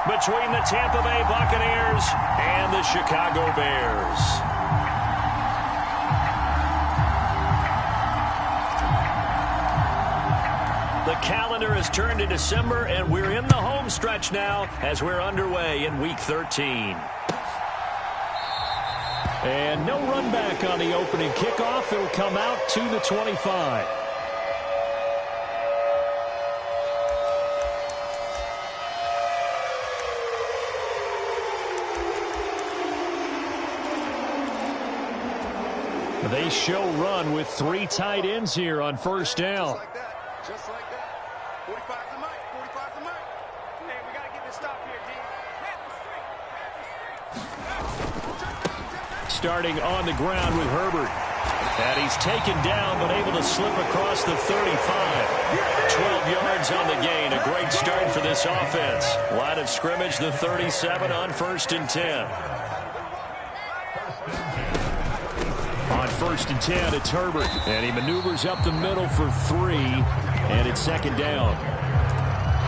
between the Tampa Bay Buccaneers and the Chicago Bears. The calendar has turned to December, and we're in the home stretch now as we're underway in Week 13. And no run back on the opening kickoff. It'll come out to the 25. They show run with 3 tight ends here on first down. Just like that. 45's the mic. 45's the mic. Man, we got to get this stop here, D. Starting on the ground with Herbert. And he's taken down but able to slip across the 35. 12 yards on the gain. A great start for this offense. Line of scrimmage, the 37 on 1st and 10. On 1st and 10, it's Herbert. And he maneuvers up the middle for 3. And it's 2nd down.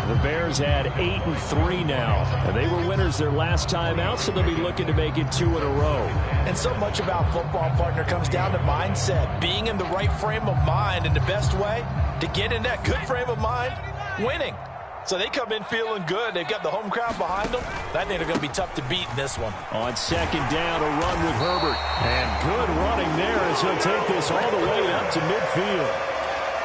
The Bears had 8-3 now. And they were winners their last time out, so they'll be looking to make it 2 in a row. And so much about football, partner, comes down to mindset. Being in the right frame of mind, and the best way to get in that good frame of mind, winning. So they come in feeling good. They've got the home crowd behind them. I think they're going to be tough to beat in this one. On 2nd down, a run with Herbert. And good running there as he'll take this all the way up to midfield.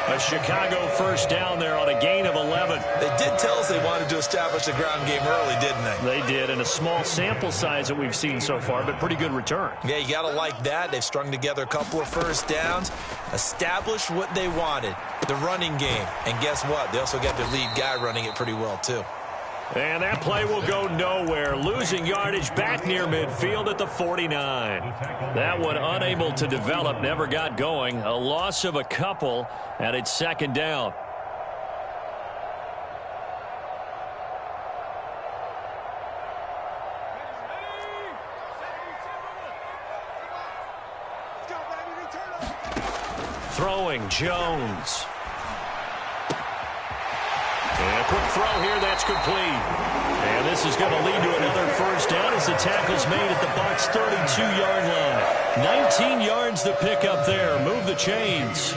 A Chicago first down there on a gain of 11. They did tell us they wanted to establish the ground game early, didn't they? They did, and a small sample size that we've seen so far, but pretty good return. Yeah, you got to like that. They've strung together a couple of first downs, established what they wanted, the running game. And guess what? They also got their lead guy running it pretty well, too. And that play will go nowhere. Losing yardage back near midfield at the 49. That one unable to develop, never got going. A loss of a couple, and it's 2nd down. Throwing, Jones. And a quick throw here, that's complete. And this is going to lead to another first down as the tackle's made at the Bucs' 32-yard line. 19 yards to pick up there. Move the chains.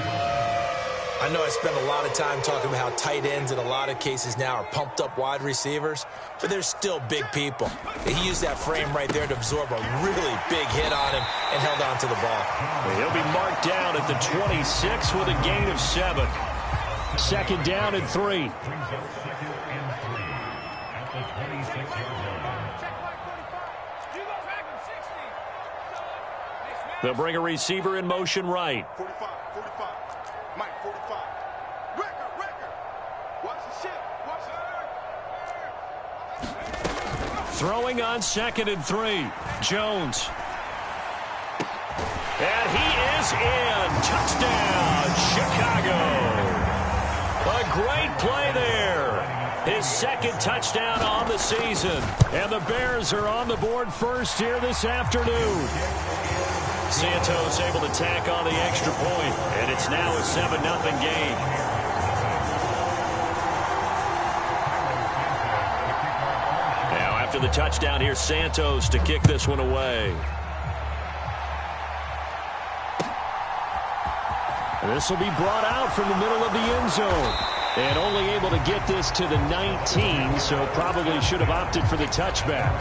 I know I spend a lot of time talking about how tight ends in a lot of cases now are pumped up wide receivers, but they're still big people. He used that frame right there to absorb a really big hit on him and held on to the ball. He'll be marked down at the 26 with a gain of 7. 2nd down and 3. They'll bring a receiver in motion right. 45. Mike, 45. Record. Watch the shit. Watch it. Throwing on 2nd and 3. Jones. And he is in. Touchdown, Chicago. A great play there. His 2nd touchdown on the season. And the Bears are on the board first here this afternoon. Santos able to tack on the extra point. And it's now a 7-0 game. Now after the touchdown, here's Santos to kick this one away. This will be brought out from the middle of the end zone. And only able to get this to the 19, so probably should have opted for the touchback.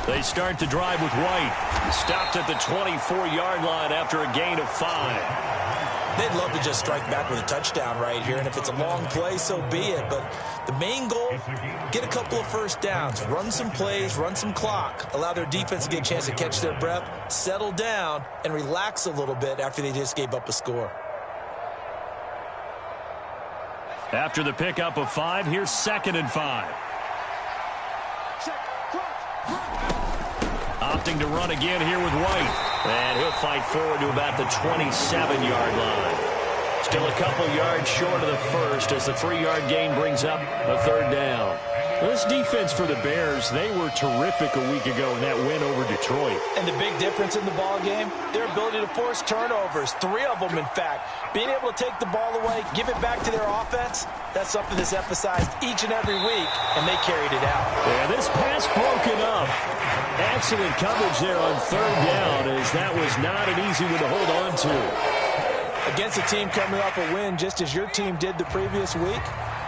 They start the drive with White. Stopped at the 24-yard line after a gain of 5. They'd love to just strike back with a touchdown right here, and if it's a long play, so be it. But the main goal, get a couple of first downs, run some plays, run some clock, allow their defense to get a chance to catch their breath, settle down, and relax a little bit after they just gave up a score. After the pickup of 5, here's 2nd and 5. Opting to run again here with White. And he'll fight forward to about the 27-yard line. Still a couple yards short of the first as the 3-yard gain brings up a 3rd down. Well, this defense for the Bears, they were terrific a week ago in that win over Detroit. And the big difference in the ball game, their ability to force turnovers, 3 of them in fact. Being able to take the ball away, give it back to their offense, that's something that's emphasized each and every week, and they carried it out. Yeah, this pass broken up. Excellent coverage there on 3rd down, as that was not an easy one to hold on to. Against a team coming off a win just as your team did the previous week,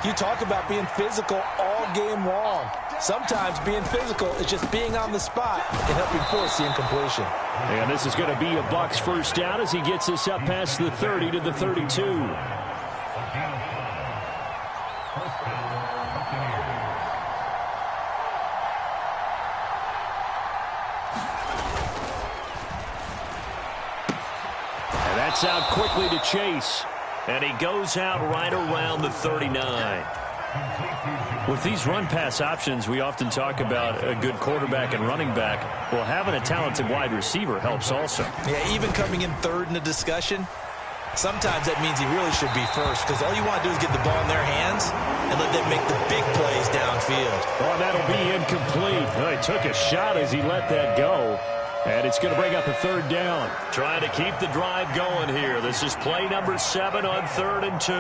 you talk about being physical all game long. Sometimes being physical is just being on the spot and helping force the incompletion. And this is going to be a Bucs 1st down as he gets this up past the 30 to the 32. And that's out quickly to Chase. And he goes out right around the 39. With these run-pass options, we often talk about a good quarterback and running back. Well, having a talented wide receiver helps also. Yeah, even coming in 3rd in the discussion, sometimes that means he really should be first, because all you want to do is get the ball in their hands and let them make the big plays downfield. Oh, that'll be incomplete. Well, he took a shot as he let that go. And it's going to bring up a 3rd down. Trying to keep the drive going here. This is play number 7 on 3rd and 2.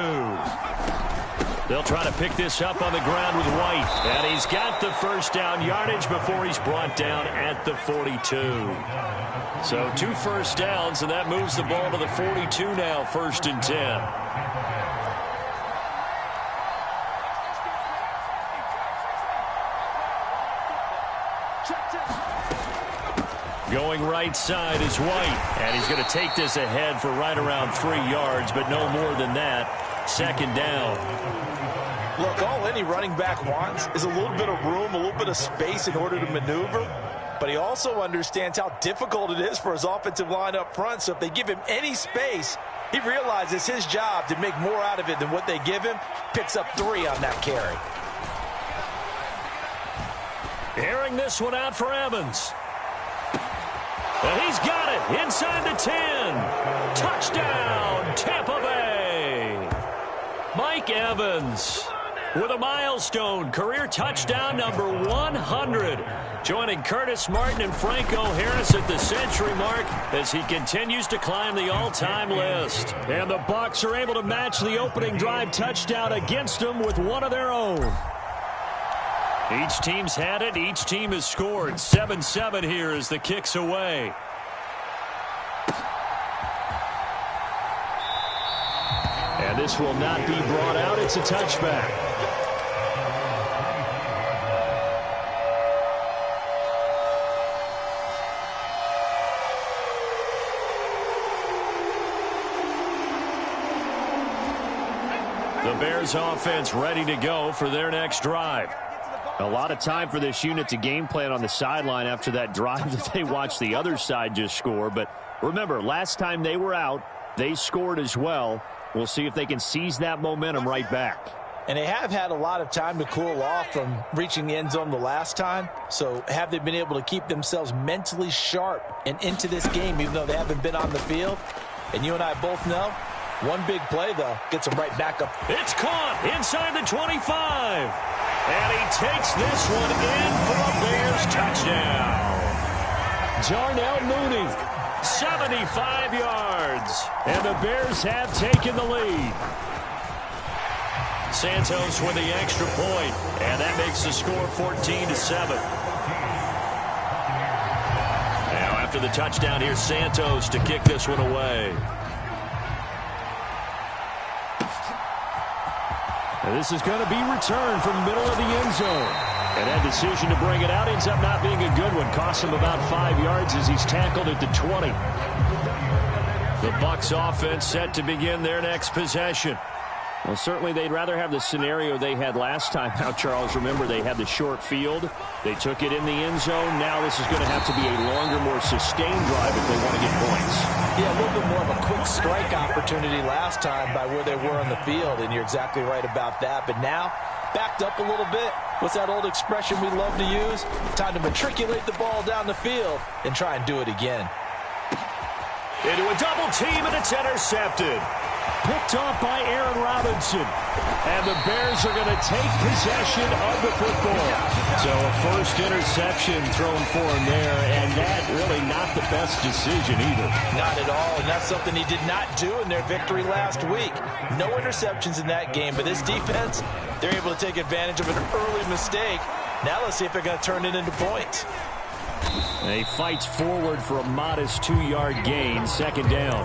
They'll try to pick this up on the ground with White. And he's got the 1st down yardage before he's brought down at the 42. So 2 first downs, and that moves the ball to the 42 now, 1st and 10. Going right side is White, and he's going to take this ahead for right around 3 yards, but no more than that. 2nd down. Look, all any running back wants is a little bit of room, a little bit of space in order to maneuver, but he also understands how difficult it is for his offensive line up front, so if they give him any space, he realizes his job to make more out of it than what they give him, picks up 3 on that carry. Airing this one out for Evans. And he's got it inside the 10. Touchdown, Tampa Bay. Mike Evans with a milestone career touchdown number 100. Joining Curtis Martin and Franco Harris at the century mark as he continues to climb the all-time list. And the Bucs are able to match the opening drive touchdown against them with one of their own. Each team's had it. Each team has scored. 7-7 here as the kick's away. And this will not be brought out. It's a touchback. The Bears offense ready to go for their next drive. A lot of time for this unit to game plan on the sideline after that drive that they watched the other side just score. But remember, last time they were out, they scored as well. We'll see if they can seize that momentum right back. And they have had a lot of time to cool off from reaching the end zone the last time. So have they been able to keep themselves mentally sharp and into this game, even though they haven't been on the field? And you and I both know, one big play, though, gets them right back up. It's caught inside the 25. And he takes this one in for a Bears touchdown. Darnell Mooney, 75 yards. And the Bears have taken the lead. Santos with the extra point, and that makes the score 14-7. Now after the touchdown, here's Santos to kick this one away. And this is going to be returned from the middle of the end zone. And that decision to bring it out ends up not being a good one. Costs him about 5 yards as he's tackled at the 20. The Bucs offense set to begin their next possession. Well, certainly they'd rather have the scenario they had last time. Now, Charles, remember, they had the short field. They took it in the end zone. Now this is going to have to be a longer, more sustained drive if they want to get points. Yeah, a little bit more of a quick strike opportunity last time by where they were on the field, and you're exactly right about that. But now, backed up a little bit. What's that old expression we love to use? Time to matriculate the ball down the field and try and do it again. Into a double team, and it's intercepted. Picked off by Aaron Robinson. And the Bears are going to take possession of the football. So a first interception thrown for him there, and that really not the best decision either. Not at all, and that's something he did not do in their victory last week. No interceptions in that game, but this defense, they're able to take advantage of an early mistake. Now let's see if they're going to turn it into points. And he fights forward for a modest 2-yard gain, second down.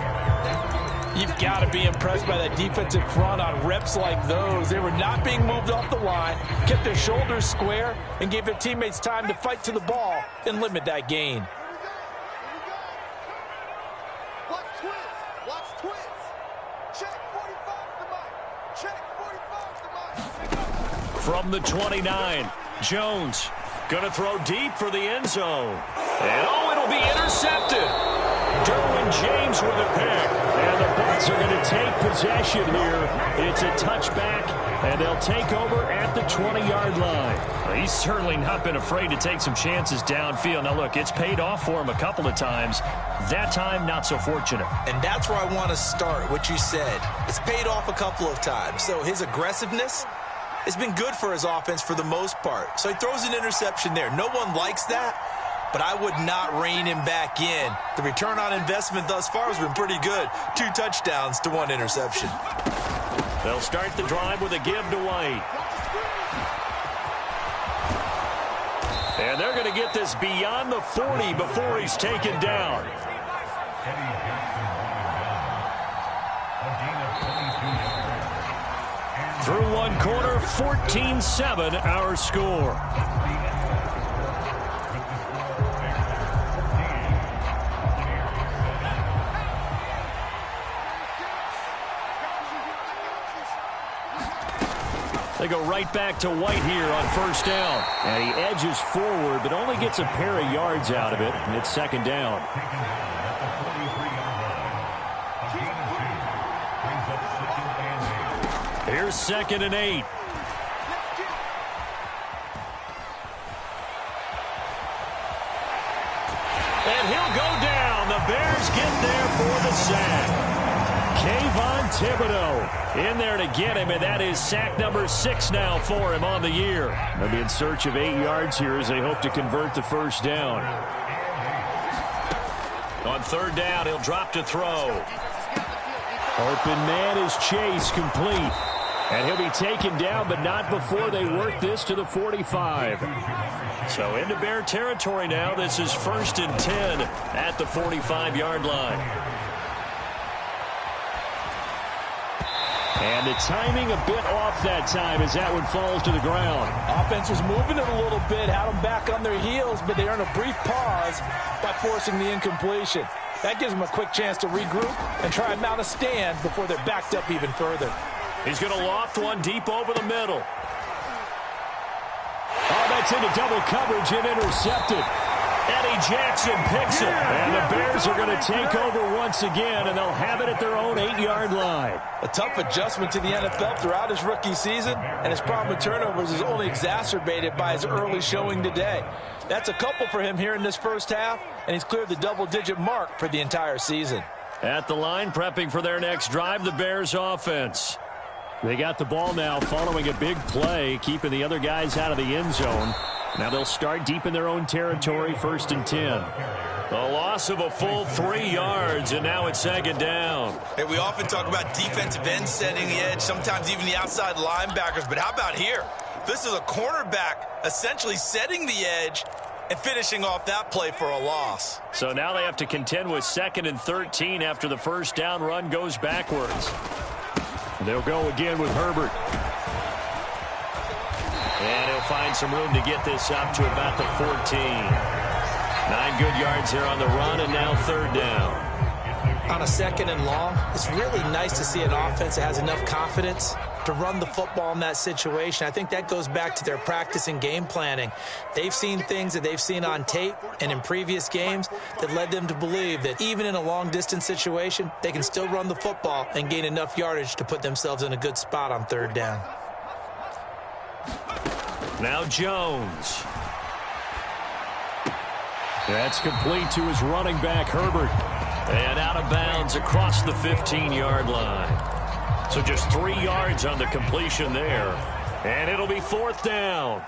You've got to be impressed by that defensive front on reps like those. They were not being moved off the line, kept their shoulders square, and gave their teammates time to fight to the ball and limit that gain. Watch twins. Watch twins. Check 45 to Mike. Check 45 to Mike. From the 29, Jones going to throw deep for the end zone. And it'll be intercepted. Derwin James with a pick. And the Bucs are going to take possession here. It's a touchback, and they'll take over at the 20-yard line. Well, he's certainly not been afraid to take some chances downfield. Now, look, it's paid off for him a couple of times. That time, not so fortunate. And that's where I want to start, what you said. It's paid off a couple of times. So his aggressiveness has been good for his offense for the most part. So he throws an interception there. No one likes that, but I would not rein him back in. The return on investment thus far has been pretty good. 2 touchdowns to 1 interception. They'll start the drive with a give to White. And they're going to get this beyond the 40 before he's taken down. Through one quarter, 14-7 our score. They go right back to White here on first down. And he edges forward, but only gets a pair of yards out of it, and it's second down. Here's 2nd and 8. And he'll go down. The Bears get there for the sack. Kayvon Thibodeau in there to get him, and that is sack number 6 now for him on the year. They'll be in search of 8 yards here as they hope to convert the first down. On third down, he'll drop to throw. Open man is Chase, complete. And he'll be taken down, but not before they work this to the 45. So into Bear territory now. This is 1st and 10 at the 45-yard line. And the timing a bit off that time as that one falls to the ground. Offense was moving it a little bit, had them back on their heels, but they earn a brief pause by forcing the incompletion. That gives them a quick chance to regroup and try and mount a stand before they're backed up even further. He's going to loft one deep over the middle. Oh, that's into double coverage and intercepted. Eddie Jackson picks it. And the Bears are going to take over once again, and they'll have it at their own 8-yard line. A tough adjustment to the NFL throughout his rookie season, and his problem with turnovers is only exacerbated by his early showing today. That's a couple for him here in this first half, and he's cleared the double-digit mark for the entire season. At the line, prepping for their next drive, the Bears offense. They got the ball now following a big play, keeping the other guys out of the end zone. Now they'll start deep in their own territory, 1st and 10. A loss of a full 3 yards, and now it's 2nd down. Hey, we often talk about defensive ends setting the edge, sometimes even the outside linebackers. But how about here? This is a cornerback essentially setting the edge and finishing off that play for a loss. So now they have to contend with 2nd and 13 after the first down run goes backwards. They'll go again with Herbert. And he'll find some room to get this up to about the 14. 9 good yards here on the run, and now 3rd down. On a 2nd and long, it's really nice to see an offense that has enough confidence to run the football in that situation. I think that goes back to their practice and game planning. They've seen things that they've seen on tape and in previous games that led them to believe that even in a long-distance situation, they can still run the football and gain enough yardage to put themselves in a good spot on 3rd down. Now Jones. That's complete to his running back, Herbert. And out of bounds across the 15-yard line. So just 3 yards on the completion there. And it'll be 4th down.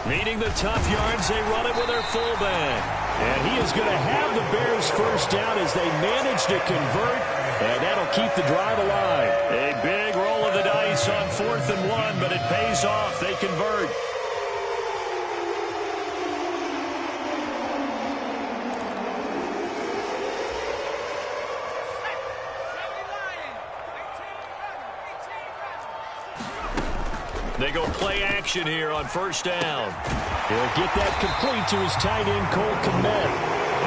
Needing the tough yards, they run it with their fullback. And he is going to have the Bears first down as they manage to convert. And that'll keep the drive alive. A big roll of the dice on 4th and 1, but it pays off. They convert. They go play action here on 1st down. He'll get that complete to his tight end, Cole Kmet.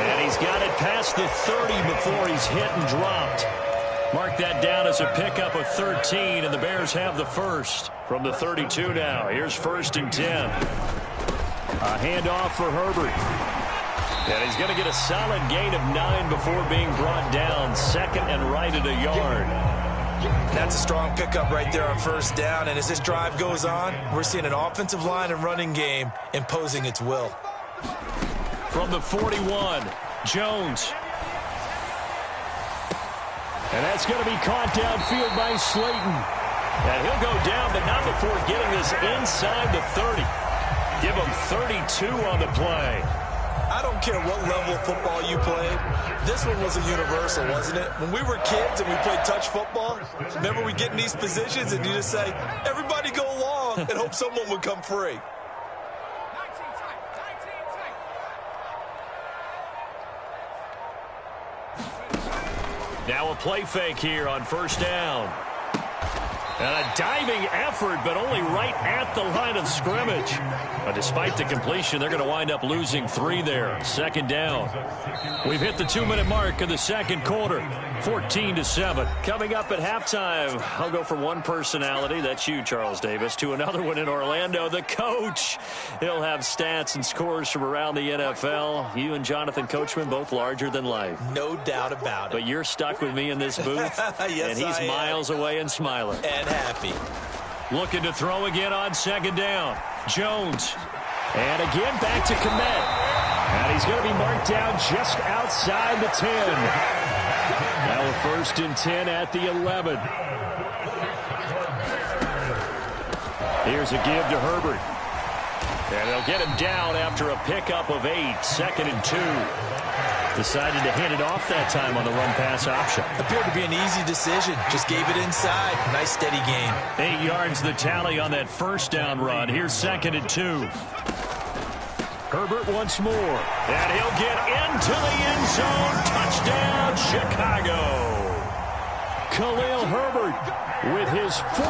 And he's got it past the 30 before he's hit and dropped. Mark that down as a pickup of 13, and the Bears have the first from the 32 now. Here's 1st and 10. A handoff for Herbert. And he's going to get a solid gain of 9 before being brought down. 2nd and right at a yard. That's a strong pickup right there on 1st down. And as this drive goes on, we're seeing an offensive line and running game imposing its will. From the 41, Jones. And that's going to be caught downfield by Slayton. And he'll go down, but not before getting this inside the 30. Give him 32 on the play. I don't care what level of football you played. This one was a universal, wasn't it? When we were kids and we played touch football, remember we get in these positions and you just say, everybody go long, and hope someone would come free. Now a play fake here on 1st down. And a diving effort, but only right at the line of scrimmage. But despite the completion, they're going to wind up losing 3 there. 2nd down. We've hit the 2-minute mark of the 2nd quarter. 14-7. Coming up at halftime, I'll go from one personality, that's you, Charles Davis, to another one in Orlando, the coach. He'll have stats and scores from around the NFL. You and Jonathan Coachman, both larger than life. No doubt about it. But you're stuck with me in this booth, yes, and he's miles away and smiling. And happy. Looking to throw again on 2nd down. Jones. And again back to Kmet. And he's going to be marked down just outside the 10. Now a 1st and 10 at the 11. Here's a give to Herbert. And they'll get him down after a pickup of 8. 2nd and 2. Decided to hand it off that time on the run-pass option. Appeared to be an easy decision. Just gave it inside. Nice steady gain. 8 yards the tally on that 1st down run. Here's 2nd and 2. Herbert once more. And he'll get into the end zone. Touchdown, Chicago. Khalil Herbert with his 4th